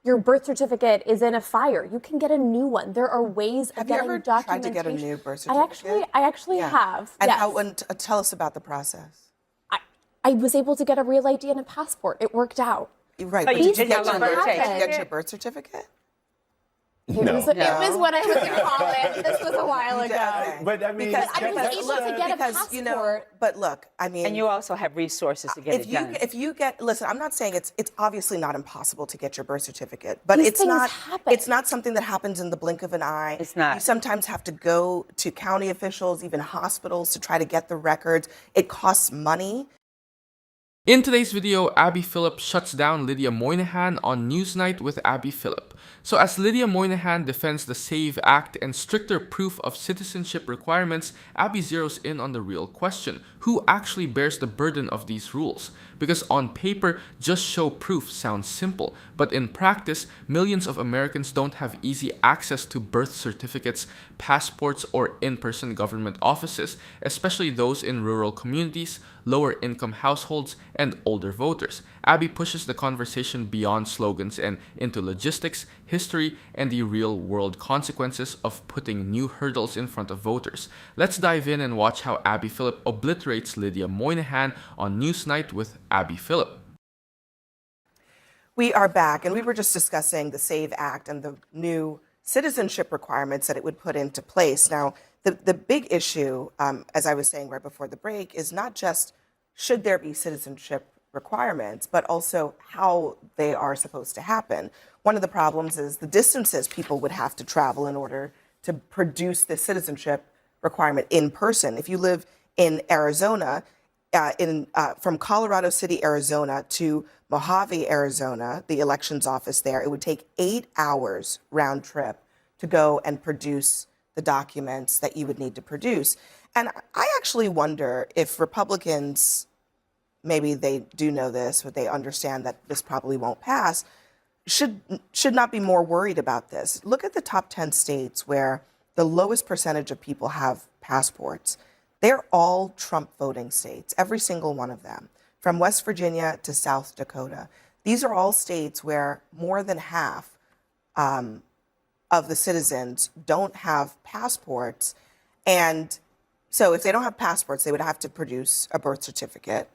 your birth certificate is in a fire, you can get a new one. There are ways of getting documentation. Have you ever tried to get a new birth certificate? I actually have. And yes. tell us about the process. I was able to get a real ID and a passport. It worked out. Right, but did you get your birth certificate? It was when I was in college. This was a while ago. Okay. But I mean, Because I was able to get a passport. You know, but look, I mean, And you also have resources to get it done. If you get, listen, I'm not saying it's obviously not impossible to get your birth certificate, but These it's things not happen. it's not something that happens in the blink of an eye. It's not. You sometimes have to go to county officials, even hospitals, to try to get the records. It costs money. In today's video, Abby Phillip shuts down Lydia Moynihan on Newsnight with Abby Phillip. So as Lydia Moynihan defends the SAVE Act and stricter proof of citizenship requirements, Abby zeroes in on the real question: who actually bears the burden of these rules? Because on paper, just show proof sounds simple, but in practice, millions of Americans don't have easy access to birth certificates, passports, or in-person government offices, especially those in rural communities, lower-income households, and older voters. Abby pushes the conversation beyond slogans and into logistics, history, and the real-world consequences of putting new hurdles in front of voters. Let's dive in and watch how Abby Phillip obliterates Lydia Moynihan on Newsnight with Abby Phillip. We are back, and we were just discussing the SAVE Act and the new citizenship requirements that it would put into place. Now, the big issue, as I was saying right before the break, is not just should there be citizenship requirements, but also how they are supposed to happen. One of the problems is the distances people would have to travel in order to produce this citizenship requirement in person. If you live in Arizona, from Colorado City, Arizona to Mojave, Arizona, the elections office there, it would take 8 hours round trip to go and produce the documents that you would need to produce. And I actually wonder if Republicans, maybe they do know this, but they understand that this probably won't pass, should not be more worried about this. Look at the top 10 states where the lowest percentage of people have passports. They're all Trump voting states, every single one of them, from West Virginia to South Dakota. These are all states where more than half of the citizens don't have passports. And so if they don't have passports, they would have to produce a birth certificate.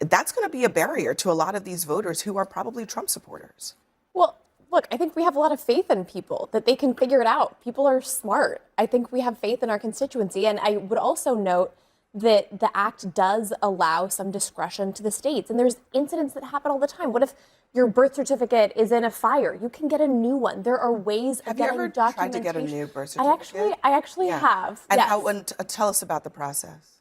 That's going to be a barrier to a lot of these voters who are probably Trump supporters. Well, look, I think we have a lot of faith in people that they can figure it out. People are smart. I think we have faith in our constituency. And I would also note that the act does allow some discretion to the states. And there's incidents that happen all the time. What if your birth certificate is in a fire? You can get a new one. There are ways of getting documentation. Have you ever tried to get a new birth certificate? I actually have. And yes. Tell us about the process.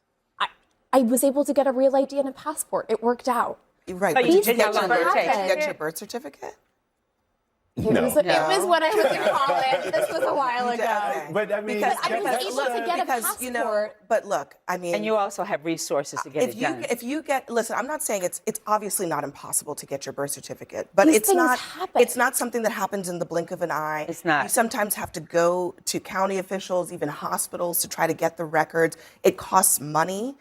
I was able to get a real ID and a passport. It worked out. Right, but did you did get not get your birth certificate? It was when I was in college. This was a while ago. Okay. But I mean, Because I was able to get a passport. You know, but look, I mean, And you also have resources to get it done. If you get, listen, I'm not saying it's obviously not impossible to get your birth certificate, but These it's things not happen. it's not something that happens in the blink of an eye. It's not. You sometimes have to go to county officials, even hospitals, to try to get the records. It costs money.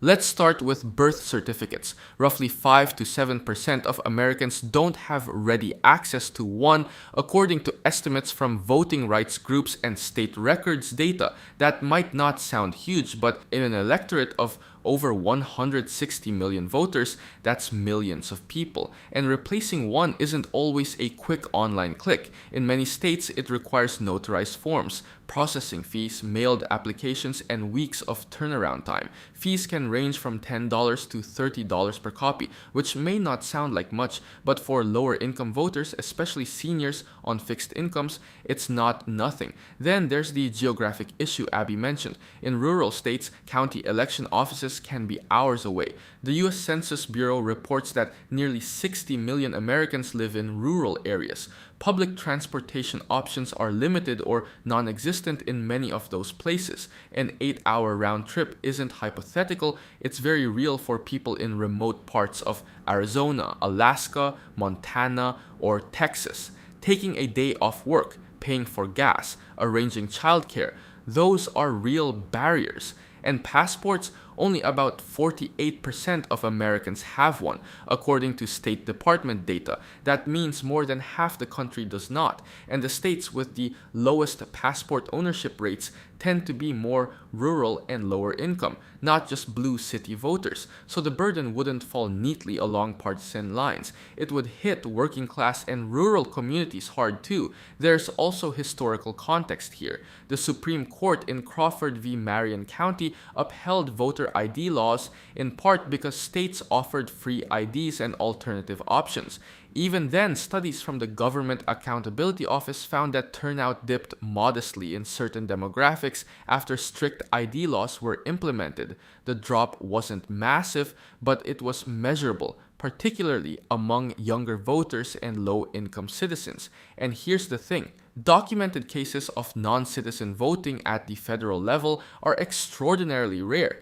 Let's start with birth certificates. Roughly 5 to 7% of Americans don't have ready access to one, according to estimates from voting rights groups and state records data. That might not sound huge, but in an electorate of over 160 million voters, that's millions of people. And replacing one isn't always a quick online click. In many states, it requires notarized forms, processing fees, mailed applications, and weeks of turnaround time. Fees can range from $10 to $30 per copy, which may not sound like much, but for lower income voters, especially seniors on fixed incomes, it's not nothing. Then there's the geographic issue Abby mentioned. In rural states, county election offices can be hours away. The US Census Bureau reports that nearly 60 million Americans live in rural areas. Public transportation options are limited or non-existent in many of those places. An 8-hour round trip isn't hypothetical, it's very real for people in remote parts of Arizona, Alaska, Montana, or Texas. Taking a day off work, paying for gas, arranging childcare, those are real barriers. And passports, only about 48% of Americans have one, according to State Department data. That means more than half the country does not, and the states with the lowest passport ownership rates tend to be more rural and lower income, not just blue city voters. So the burden wouldn't fall neatly along partisan lines. It would hit working class and rural communities hard too. There's also historical context here. The Supreme Court in Crawford v. Marion County upheld voter ID laws in part because states offered free IDs and alternative options. Even then, studies from the Government Accountability Office found that turnout dipped modestly in certain demographics after strict ID laws were implemented. The drop wasn't massive, but it was measurable, particularly among younger voters and low-income citizens. And here's the thing. Documented cases of non-citizen voting at the federal level are extraordinarily rare.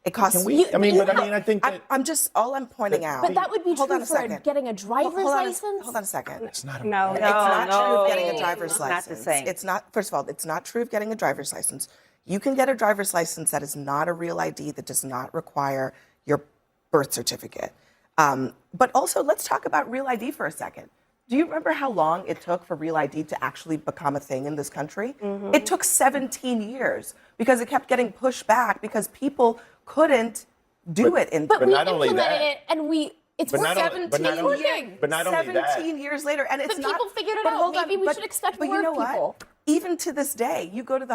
It costs. I think that all I'm pointing out. But that would be Hold on true a for second. getting a driver's license? Hold on a second. it's not. No, It's not true of getting a no, driver's it's not license. the same. It's not. First of all, it's not true of getting a driver's license. You can get a driver's license that is not a real ID, that does not require your birth certificate. But also, let's talk about real ID for a second. Do you remember how long it took for real ID to actually become a thing in this country? Mm-hmm. It took 17 years because it kept getting pushed back because people couldn't do it in. But we not only implemented that- it, and it's But not only- 17 but not only- years. but not only that- 17 years later, and it's But not. people figured it but out. hold on, Maybe we but- should expect but more you know people. What? Even to this day, you go to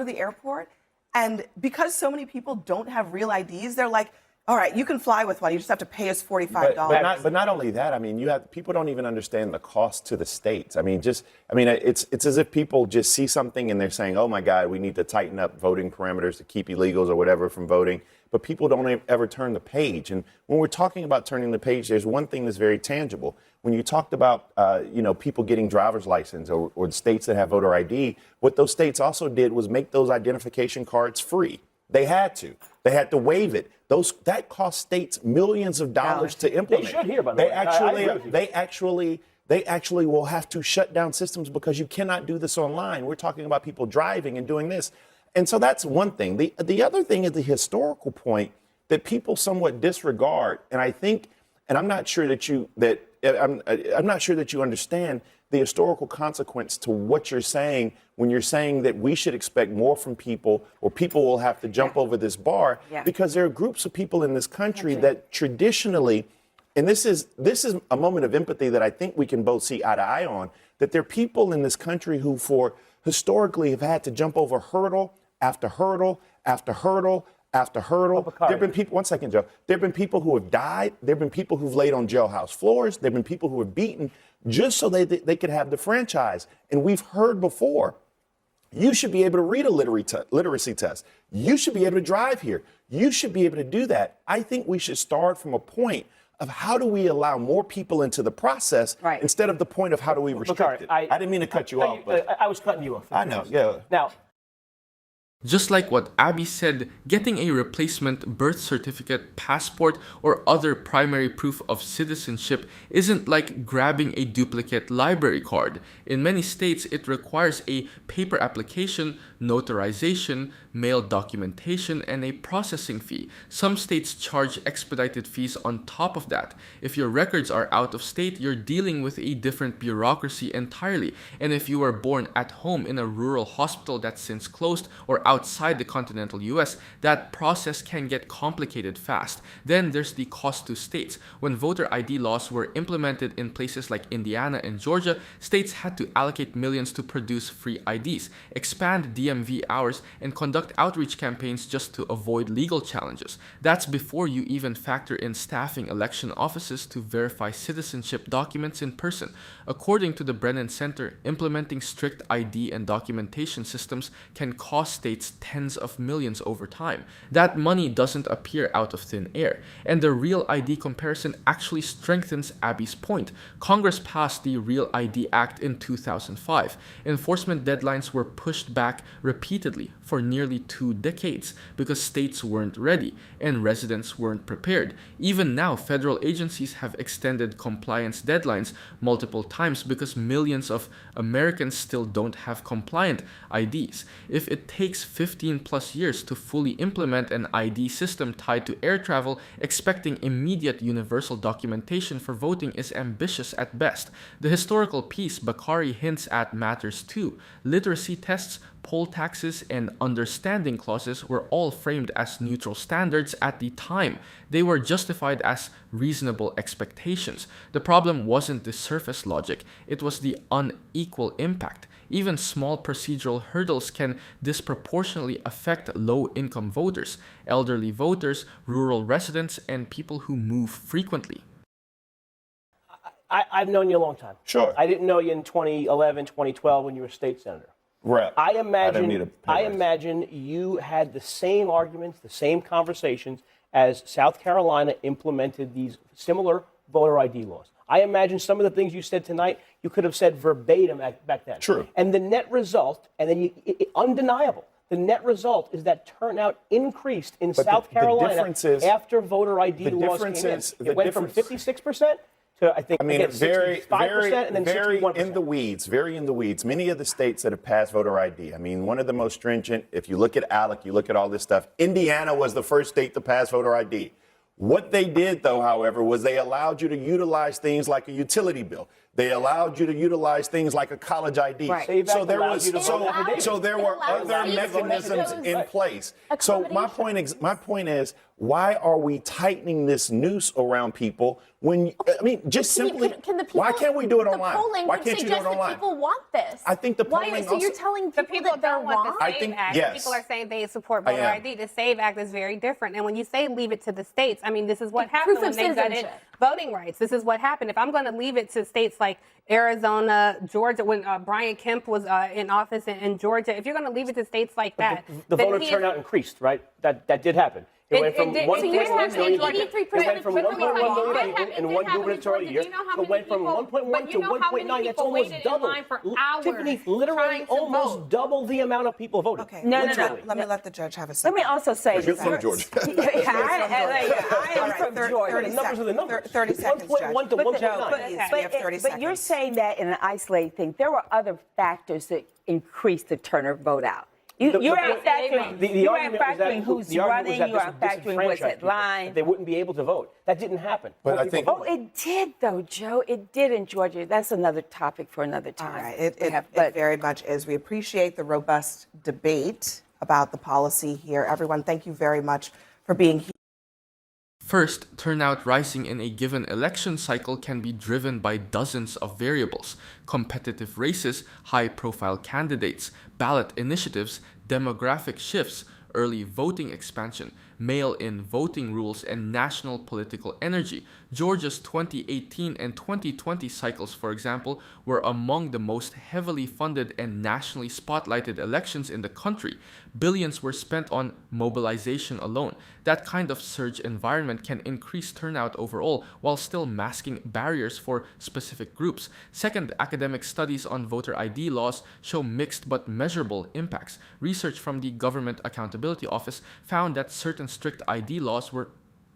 the airport, and because so many people don't have real IDs, they're like, all right, you can fly with one. You just have to pay us $45. But not only that. I mean, people don't even understand the cost to the states. It's as if people just see something and they're saying, oh my God, we need to tighten up voting parameters to keep illegals or whatever from voting. But people don't ever turn the page. And when we're talking about turning the page, there's one thing that's very tangible. When you talked about, people getting driver's license or the states that have voter ID, what those states also did was make those identification cards free. They had to. They had to waive it. That cost states millions of dollars to implement. They should hear, by the way. I agree with you. They actually will have to shut down systems because you cannot do this online. We're talking about people driving and doing this. And so that's one thing. The other thing is the historical point that people somewhat disregard. And I think, and I'm not sure that you understand the historical consequence to what you're saying when you're saying that we should expect more from people or people will have to jump over this bar because there are groups of people in this country that traditionally, and this is a moment of empathy that I think we can both see eye to eye on, that there are people in this country who historically have had to jump over hurdle after hurdle after hurdle after hurdle. There have been people, one second, Joe. There have been people who have died. There have been people who've laid on jailhouse floors. There have been people who have beaten just so they could have the franchise. And we've heard before, you should be able to read a literacy test. You should be able to drive here. You should be able to do that. I think we should start from a point of how do we allow more people into the process instead of the point of how do we restrict it. I didn't mean to cut you off, but I was cutting you off. I know, yeah. Now, Just like what Abby said, getting a replacement birth certificate, passport, or other primary proof of citizenship isn't like grabbing a duplicate library card. In many states, it requires a paper application, notarization, mail documentation, and a processing fee. Some states charge expedited fees on top of that. If your records are out of state, you're dealing with a different bureaucracy entirely. And if you were born at home in a rural hospital that's since closed or outside the continental US, that process can get complicated fast. Then there's the cost to states. When voter ID laws were implemented in places like Indiana and Georgia, states had to allocate millions to produce free IDs, expand DMV hours, and conduct outreach campaigns just to avoid legal challenges. That's before you even factor in staffing election offices to verify citizenship documents in person. According to the Brennan Center, implementing strict ID and documentation systems can cost states tens of millions over time. That money doesn't appear out of thin air, and the Real ID comparison actually strengthens Abby's point. Congress passed the Real ID Act in 2005. Enforcement deadlines were pushed back repeatedly for nearly 2 decades because states weren't ready and residents weren't prepared. Even now, federal agencies have extended compliance deadlines multiple times because millions of Americans still don't have compliant IDs. If it takes 15 plus years to fully implement an ID system tied to air travel, expecting immediate universal documentation for voting is ambitious at best. The historical piece Bakari hints at matters too. Literacy tests, poll taxes, and understanding clauses were all framed as neutral standards at the time. They were justified as reasonable expectations. The problem wasn't the surface logic, it was the unequal impact. Even small procedural hurdles can disproportionately affect low-income voters, elderly voters, rural residents, and people who move frequently. I've known you a long time. Sure. I didn't know you in 2011, 2012 when you were state senator. Right. I imagine you had the same arguments, the same conversations as South Carolina implemented these similar voter ID laws. I imagine some of the things you said tonight, you could have said verbatim back then. True. And the net result, and then undeniable, the net result is that turnout increased in South Carolina after voter ID laws came in. It went from 56% to, I think, very 65% and then 61%. in the weeds, very in the weeds. Many of the states that have passed voter ID, I mean, one of the most stringent, if you look at ALEC, you look at all this stuff, Indiana was the first state to pass voter ID. What they did, though, however, was they allowed you to utilize things like a utility bill. They allowed you to utilize things like a college ID. Right. So there were other mechanisms in place. So my point is, why are we tightening this noose around people when just simply why can't we do it online? Why can't you do it online? People want this. I think the polling so you're telling people that they're wrong? I think yes. People are saying they support voter ID. The SAVE Act is very different. And when you say leave it to the states, I mean, this is what happened when they gutted voting rights. This is what happened. If I'm going to leave it to states like Arizona, Georgia, when Brian Kemp was in office in Georgia, if you're going to leave it to states like that, the voter turnout increased, right? That did happen. It went from 1.1 million people in one gubernatorial year. It went from 1.1 to 1.9. That's almost double. Tiffany, literally almost double the amount of people voting. Okay. No. Let me let the judge have a second. Let me also say, You're from Georgia. I am from Georgia. The numbers are the numbers. 30 seconds, 1.1 to 1.9. We have 30 but you're saying that in an isolated thing. There were other factors that increased the turnout vote out. You are factoring who's running, you are factoring what's at line. They wouldn't be able to vote. That didn't happen. But I think... Oh, it did, though, Joe. It did in Georgia. That's another topic for another time. All right. It very much is. We appreciate the robust debate about the policy here. Everyone, thank you very much for being here. First, turnout rising in a given election cycle can be driven by dozens of variables: competitive races, high-profile candidates, ballot initiatives, demographic shifts, early voting expansion, mail-in voting rules, and national political energy. Georgia's 2018 and 2020 cycles, for example, were among the most heavily funded and nationally spotlighted elections in the country. Billions were spent on mobilization alone. That kind of surge environment can increase turnout overall while still masking barriers for specific groups. Second, academic studies on voter ID laws show mixed but measurable impacts. Research from the Government Accountability Office found that certain strict ID laws were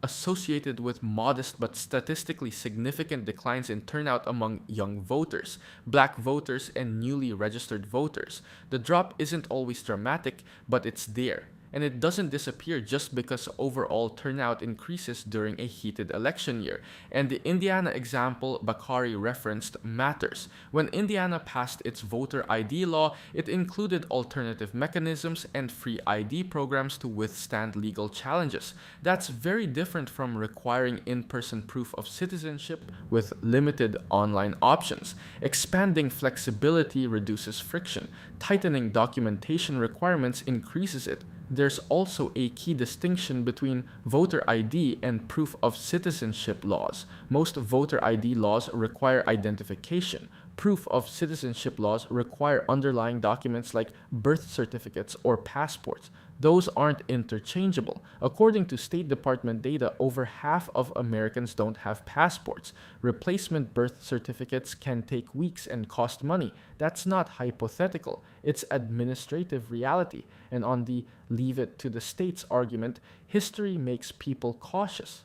associated with modest but statistically significant declines in turnout among young voters, black voters, and newly registered voters. The drop isn't always dramatic, but it's there. And it doesn't disappear just because overall turnout increases during a heated election year. And the Indiana example Bakari referenced matters. When Indiana passed its voter ID law, it included alternative mechanisms and free ID programs to withstand legal challenges. That's very different from requiring in-person proof of citizenship with limited online options. Expanding flexibility reduces friction. Tightening documentation requirements increases it. There's also a key distinction between voter ID and proof of citizenship laws. Most voter ID laws require identification. Proof of citizenship laws require underlying documents like birth certificates or passports. Those aren't interchangeable. According to State Department data, over half of Americans don't have passports. Replacement birth certificates can take weeks and cost money. That's not hypothetical. It's administrative reality. And on the leave it to the states argument, history makes people cautious.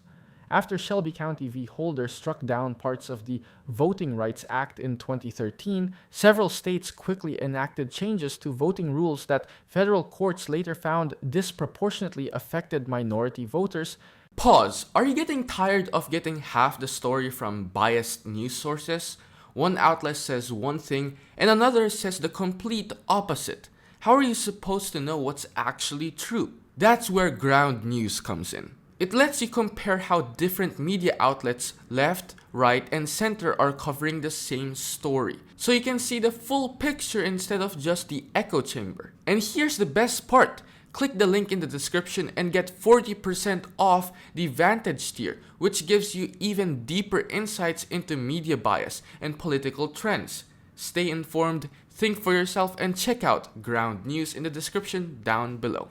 After Shelby County v. Holder struck down parts of the Voting Rights Act in 2013, several states quickly enacted changes to voting rules that federal courts later found disproportionately affected minority voters. Pause. Are you getting tired of getting half the story from biased news sources? One outlet says one thing and another says the complete opposite. How are you supposed to know what's actually true? That's where ground news comes in. It lets you compare how different media outlets, left, right, and center are covering the same story. So you can see the full picture instead of just the echo chamber. And here's the best part. Click the link in the description and get 40% off the Vantage tier, which gives you even deeper insights into media bias and political trends. Stay informed, think for yourself, and check out Ground News in the description down below.